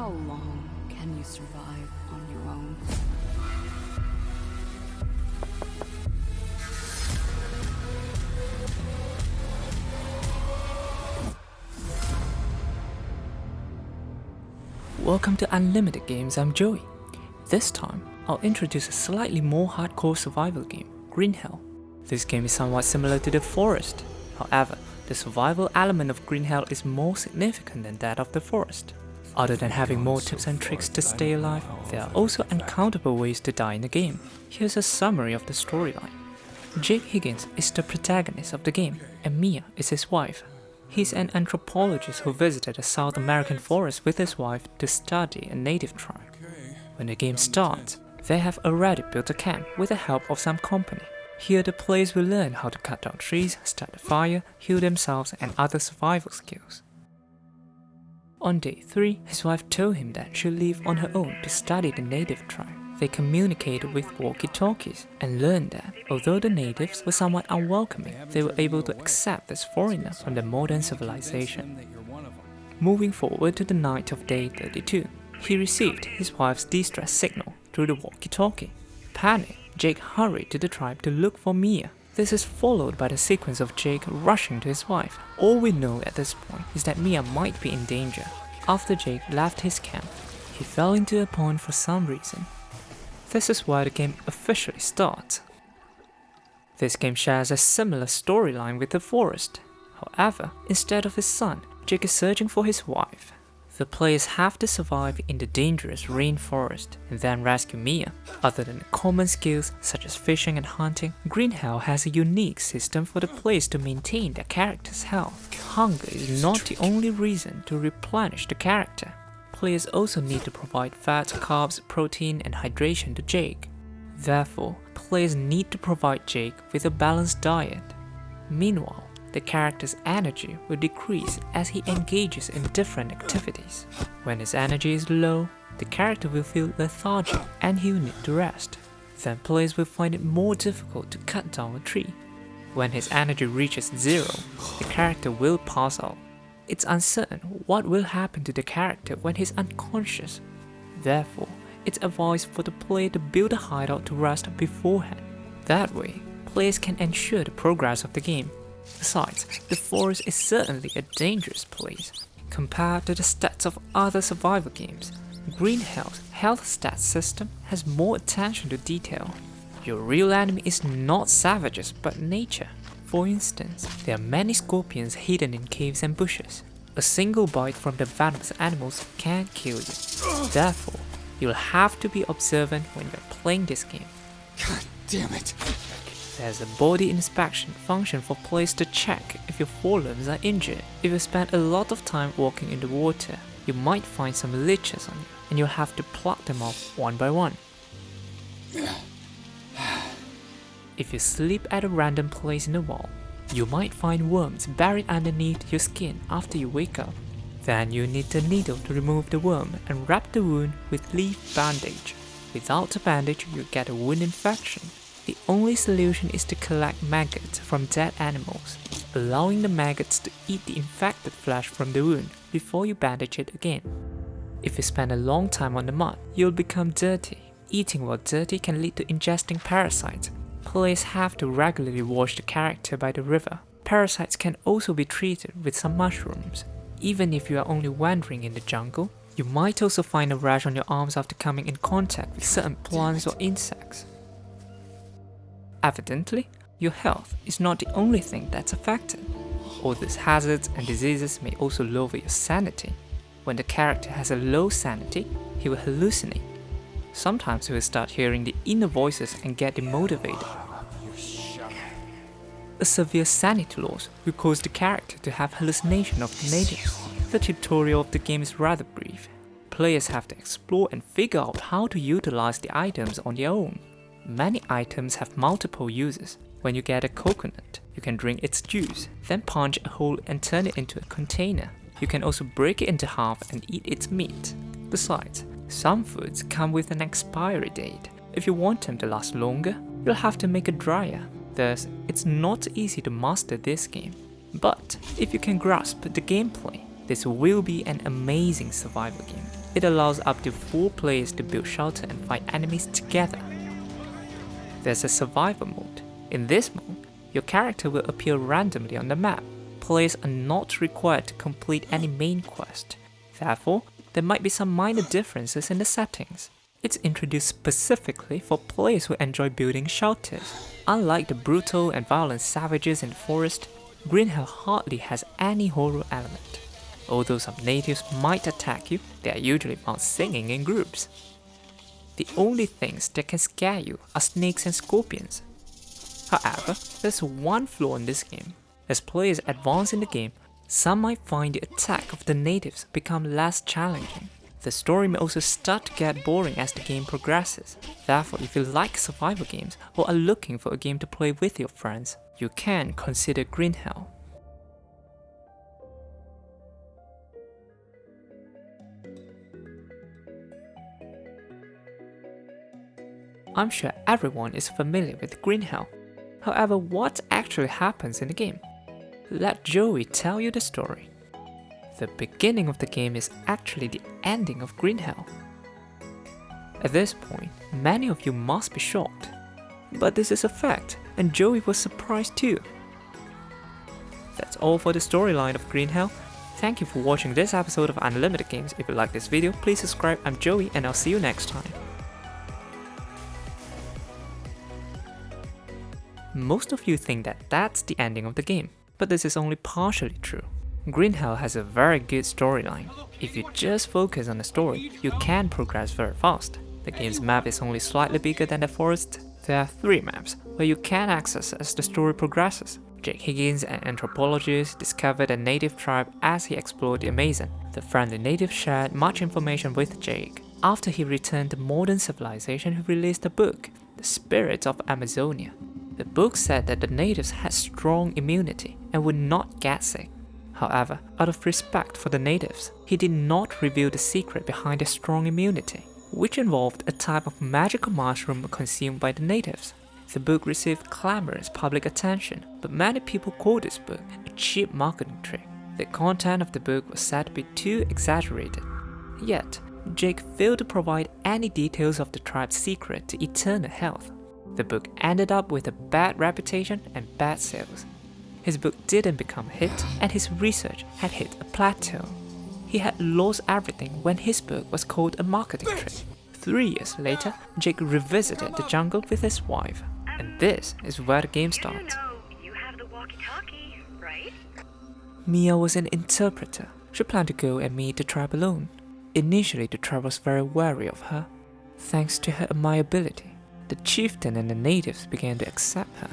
How long can you survive on your own? Welcome to Unlimited Games, I'm Joey. This time, I'll introduce a slightly more hardcore survival game, Green Hell. This game is somewhat similar to The Forest. However, the survival element of Green Hell is more significant than that of The Forest. Other than having more tips and tricks to stay alive, there are also uncountable ways to die in the game. Here's a summary of the storyline. Jake Higgins is the protagonist of the game, and Mia is his wife. He's an anthropologist who visited a South American forest with his wife to study a native tribe. When the game starts, they have already built a camp with the help of some company. Here the players will learn how to cut down trees, start a fire, heal themselves and other survival skills. On day 3, his wife told him that she'll leave on her own to study the native tribe. They communicated with walkie-talkies and learned that, although the natives were somewhat unwelcoming, they were able to accept this foreigner from the modern civilization. Moving forward to the night of day 32, he received his wife's distress signal through the walkie-talkie. Panicked, Jake hurried to the tribe to look for Mia. This is followed by the sequence of Jake rushing to his wife. All we know at this point is that Mia might be in danger. After Jake left his camp, he fell into a pond for some reason. This is where the game officially starts. This game shares a similar storyline with The Forest. However, instead of his son, Jake is searching for his wife. The players have to survive in the dangerous rainforest and then rescue Mia. Other than the common skills such as fishing and hunting, Green Hell has a unique system for the players to maintain their character's health. Hunger is not the only reason to replenish the character. Players also need to provide fat, carbs, protein and hydration to Jake. Therefore, players need to provide Jake with a balanced diet. Meanwhile, the character's energy will decrease as he engages in different activities. When his energy is low, the character will feel lethargic and he will need to rest. Then players will find it more difficult to cut down a tree. When his energy reaches 0, the character will pass out. It's uncertain what will happen to the character when he's unconscious. Therefore, it's advised for the player to build a hideout to rest beforehand. That way, players can ensure the progress of the game. Besides, the forest is certainly a dangerous place. Compared to the stats of other survival games, Green Hell's health stats system has more attention to detail. Your real enemy is not savages but nature. For instance, there are many scorpions hidden in caves and bushes. A single bite from the venomous animals can kill you. Therefore, you'll have to be observant when you're playing this game. God damn it! There's a body inspection function for players to check if your forelimbs are injured. If you spend a lot of time walking in the water, you might find some leeches on you, and you'll have to pluck them off one by one. If you sleep at a random place in the wall, you might find worms buried underneath your skin after you wake up. Then you need a needle to remove the worm and wrap the wound with leaf bandage. Without a bandage, you get a wound infection. The only solution is to collect maggots from dead animals, allowing the maggots to eat the infected flesh from the wound before you bandage it again. If you spend a long time on the mud, you'll become dirty. Eating while dirty can lead to ingesting parasites. Players have to regularly wash the character by the river. Parasites can also be treated with some mushrooms. Even if you are only wandering in the jungle, you might also find a rash on your arms after coming in contact with certain plants or insects. Evidently, your health is not the only thing that's affected. All these hazards and diseases may also lower your sanity. When the character has a low sanity, he will hallucinate. Sometimes he will start hearing the inner voices and get demotivated. A severe sanity loss will cause the character to have hallucination of the natives. The tutorial of the game is rather brief. Players have to explore and figure out how to utilize the items on their own. Many items have multiple uses. When you get a coconut, you can drink its juice, then punch a hole and turn it into a container. You can also break it into half and eat its meat. Besides, some foods come with an expiry date. If you want them to last longer, you'll have to make a dryer. Thus, it's not easy to master this game. But if you can grasp the gameplay, this will be an amazing survival game. It allows up to 4 players to build shelter and fight enemies together. There's a survival mode. In this mode, your character will appear randomly on the map. Players are not required to complete any main quest. Therefore, there might be some minor differences in the settings. It's introduced specifically for players who enjoy building shelters. Unlike the brutal and violent savages in the forest, Green Hell hardly has any horror element. Although some natives might attack you, they are usually found singing in groups. The only things that can scare you are snakes and scorpions. However, there's one flaw in this game. As players advance in the game, some might find the attack of the natives become less challenging. The story may also start to get boring as the game progresses. Therefore, if you like survival games or are looking for a game to play with your friends, you can consider Green Hell. I'm sure everyone is familiar with Green Hell. However, what actually happens in the game? Let Joey tell you the story. The beginning of the game is actually the ending of Green Hell. At this point, many of you must be shocked. But this is a fact, and Joey was surprised too. That's all for the storyline of Green Hell. Thank you for watching this episode of Unlimited Games. If you like this video, please subscribe. I'm Joey, and I'll see you next time. Most of you think that that's the ending of the game, but this is only partially true. Green Hell has a very good storyline. If you just focus on the story, you can progress very fast. The game's map is only slightly bigger than the forest. There are 3 maps where you can access as the story progresses. Jake Higgins, an anthropologist, discovered a native tribe as he explored the Amazon. The friendly native shared much information with Jake. After he returned to modern civilization, he released a book, The Spirits of Amazonia. The book said that the natives had strong immunity and would not get sick. However, out of respect for the natives, he did not reveal the secret behind their strong immunity, which involved a type of magical mushroom consumed by the natives. The book received clamorous public attention, but many people called this book a cheap marketing trick. The content of the book was said to be too exaggerated. Yet, Jake failed to provide any details of the tribe's secret to eternal health. The book ended up with a bad reputation and bad sales. His book didn't become a hit, and his research had hit a plateau. He had lost everything when his book was called a marketing trick. 3 years later, Jake revisited the jungle with his wife, and this is where the game starts. You have the walkie-talkie, right? Mia was an interpreter. She planned to go and meet the tribe alone. Initially, the tribe was very wary of her. Thanks to her amiability, the chieftain and the natives began to accept her.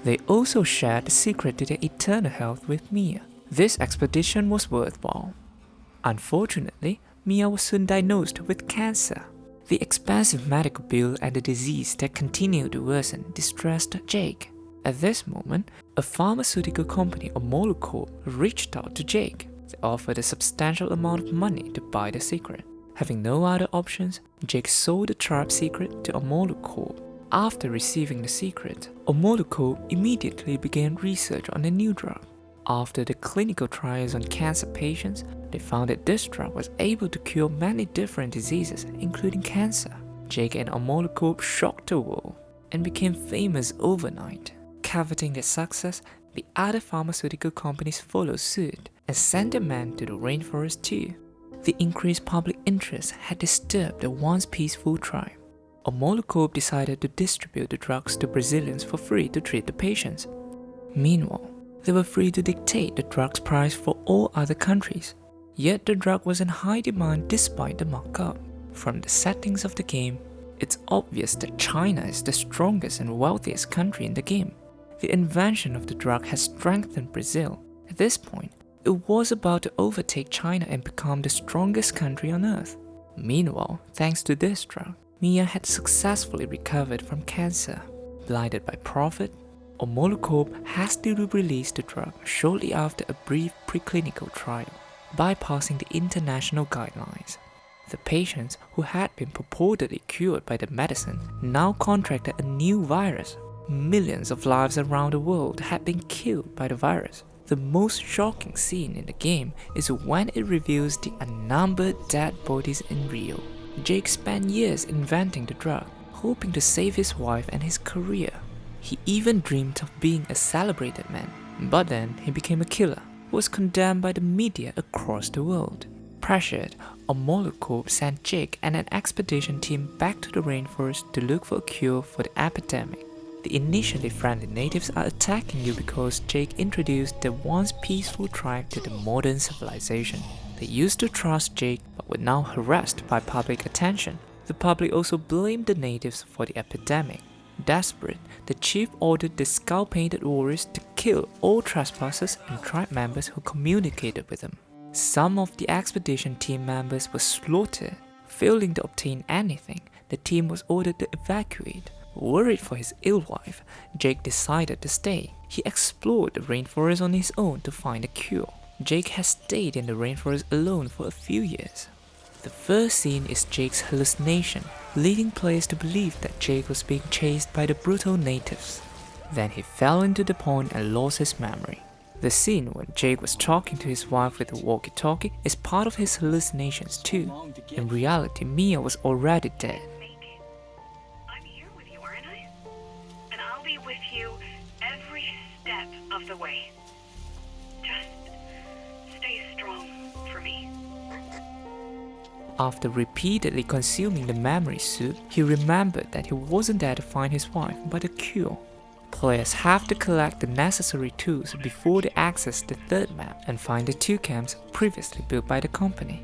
They also shared the secret to their eternal health with Mia. This expedition was worthwhile. Unfortunately, Mia was soon diagnosed with cancer. The expensive medical bill and the disease that continued to worsen distressed Jake. At this moment, a pharmaceutical company, Omolu Corp, reached out to Jake. They offered a substantial amount of money to buy the secret. Having no other options, Jake sold the tribe's secret to Omolu Corp. After receiving the secret, Omolu Corp immediately began research on a new drug. After the clinical trials on cancer patients, they found that this drug was able to cure many different diseases, including cancer. Jake and Omolu Corp shocked the world and became famous overnight. Coveting their success, the other pharmaceutical companies followed suit and sent their men to the rainforest too. The increased public interest had disturbed the once peaceful tribe. Omolu Corp decided to distribute the drugs to Brazilians for free to treat the patients. Meanwhile, they were free to dictate the drug's price for all other countries. Yet the drug was in high demand despite the markup. From the settings of the game, it's obvious that China is the strongest and wealthiest country in the game. The invention of the drug has strengthened Brazil. At this point, it was about to overtake China and become the strongest country on earth. Meanwhile, thanks to this drug, Mia had successfully recovered from cancer. Blinded by profit, Omolu Corp hastily released the drug shortly after a brief preclinical trial, bypassing the international guidelines. The patients who had been purportedly cured by the medicine now contracted a new virus. Millions of lives around the world had been killed by the virus. The most shocking scene in the game is when it reveals the unnumbered dead bodies in Rio. Jake spent years inventing the drug, hoping to save his wife and his career. He even dreamed of being a celebrated man, but then he became a killer, who was condemned by the media across the world. Pressured, Omolocorp sent Jake and an expedition team back to the rainforest to look for a cure for the epidemic. The initially friendly natives are attacking you because Jake introduced the once peaceful tribe to the modern civilization. They used to trust Jake but were now harassed by public attention. The public also blamed the natives for the epidemic. Desperate, the chief ordered the skull-painted warriors to kill all trespassers and tribe members who communicated with them. Some of the expedition team members were slaughtered. Failing to obtain anything, the team was ordered to evacuate. Worried for his ill wife, Jake decided to stay. He explored the rainforest on his own to find a cure. Jake has stayed in the rainforest alone for a few years. The first scene is Jake's hallucination, leading players to believe that Jake was being chased by the brutal natives. Then he fell into the pond and lost his memory. The scene when Jake was talking to his wife with a walkie-talkie is part of his hallucinations too. In reality, Mia was already dead. I'm here with you, aren't I? And I'll be with you every step of the way. Just stay strong for me. After repeatedly consuming the memory soup, he remembered that he wasn't there to find his wife but a cure. Players have to collect the necessary tools before they access the third map and find the two camps previously built by the company.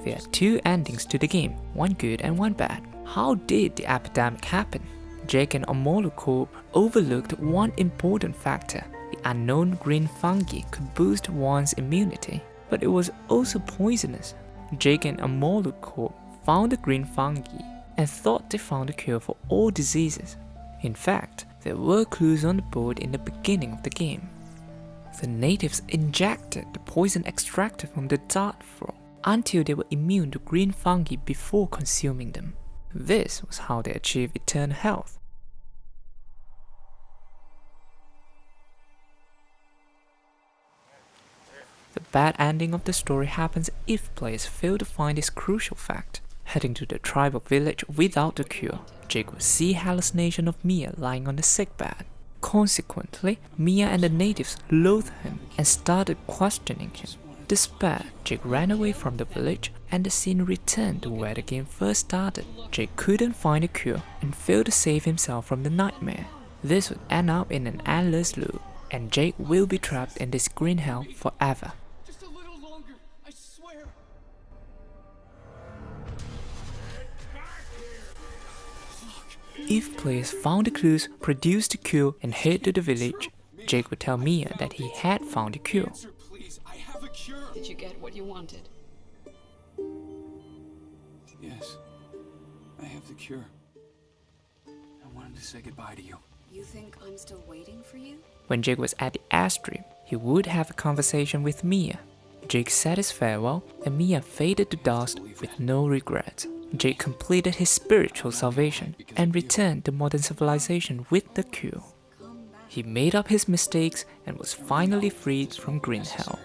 There are two endings to the game, one good and one bad. How did the epidemic happen? Jake and Omolocorp overlooked one important factor. The unknown green fungi could boost one's immunity, but it was also poisonous. Jake and Omolocorp found the green fungi and thought they found a cure for all diseases. In fact, there were clues on the board in the beginning of the game. The natives injected the poison extracted from the dart frog until they were immune to green fungi before consuming them. This was how they achieved eternal health. The bad ending of the story happens if players fail to find this crucial fact. Heading to the tribal village without the cure, Jake would see hallucination of Mia lying on the sickbed. Consequently, Mia and the natives loathed him and started questioning him. Despaired, Jake ran away from the village and the scene returned to where the game first started. Jake couldn't find a cure and failed to save himself from the nightmare. This would end up in an endless loop, and Jake will be trapped in this green hell forever. Just a little longer, I swear. If players found the clues, produced the cure and head to the village, Jake would tell Mia that he had found the cure. Answer, please. I have a cure. Did you get what you wanted? Yes, I have the cure. I wanted to say goodbye to you. You think I'm still waiting for you? When Jake was at the airstrip, he would have a conversation with Mia. Jake said his farewell and Mia faded to dust with no regrets. Jake completed his spiritual salvation and returned to modern civilization with the cure. He made up his mistakes and was finally freed from green hell.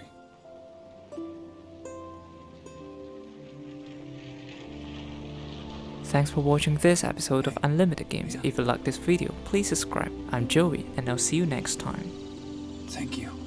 Thanks for watching this episode of Unlimited Games. If you liked this video, please subscribe. I'm Joey and I'll see you next time. Thank you.